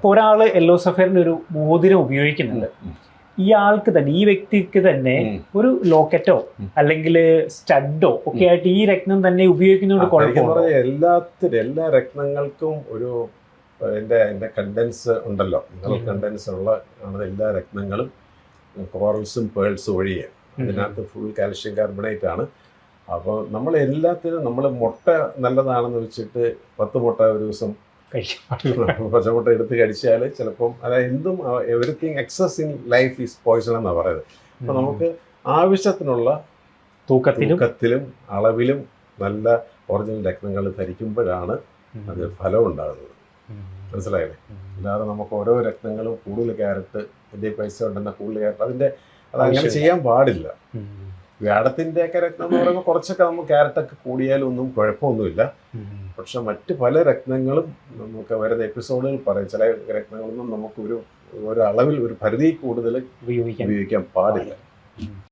ഇപ്പോൾ ഒരാൾ യെല്ലോ സഫയറിന്റെ ഒരു മോതിരം ഉപയോഗിക്കുന്നുണ്ട്, ഇയാൾക്ക് തന്നെ, ഈ വ്യക്തിക്ക് തന്നെ ഒരു ലോക്കറ്റോ അല്ലെങ്കിൽ സ്റ്റഡോ ഒക്കെ ആയിട്ട് ഈ രത്നം തന്നെ ഉപയോഗിക്കുന്നതുകൊണ്ട് കുഴപ്പമില്ല. എല്ലാ രത്നങ്ങൾക്കും ഒരു എൻ്റെ കണ്ടൻസ് ഉണ്ടല്ലോ, മിനറൽ കണ്ടൻസ് ഉള്ള എല്ലാ രത്നങ്ങളും കോറൽസും പേൾസും ഒഴികെ അതിനകത്ത് ഫുൾ കാൽഷ്യം കാർബണേറ്റ് ആണ്. അപ്പോൾ നമ്മൾ എല്ലാത്തിനും നമ്മൾ മുട്ട നല്ലതാണെന്ന് വെച്ചിട്ട് 10 മുട്ട ഒരു ദിവസം പച്ചമുട്ട എടുത്ത് കഴിച്ചാൽ ചിലപ്പം അതായത് എന്തും everything excess in life is poison എന്നാണ് പറയുന്നത്. അപ്പോൾ നമുക്ക് ആവശ്യത്തിനുള്ള തൂക്കത്തിലും അളവിലും നല്ല ഒറിജിനൽ രത്നങ്ങൾ ധരിക്കുമ്പോഴാണ് അത് ഫലം ഉണ്ടാകുന്നത്. മനസ്സിലായില്ലേ? അല്ലാതെ നമുക്ക് ഓരോ രത്നങ്ങളും കൂടുതൽ ക്യാരറ്റ്, എൻ്റെ പൈസ ഉണ്ടെന്ന കൂടുതൽ ക്യാരറ്റ്, അതങ്ങനെ ചെയ്യാൻ പാടില്ല. വ്യാഴത്തിൻ്റെ ഒക്കെ രത്നം എന്ന് പറയുമ്പോൾ കുറച്ചൊക്കെ നമുക്ക് ക്യാരറ്റൊക്കെ കൂടിയാലും ഒന്നും കുഴപ്പമൊന്നുമില്ല. പക്ഷെ മറ്റ് പല രത്നങ്ങളും നമുക്ക് വരുന്ന എപ്പിസോഡുകൾ പറയും, ചില രത്നങ്ങളൊന്നും നമുക്ക് ഒരു അളവിൽ ഒരു പരിധി കൂടുതൽ ഉപയോഗിക്കാൻ പാടില്ല.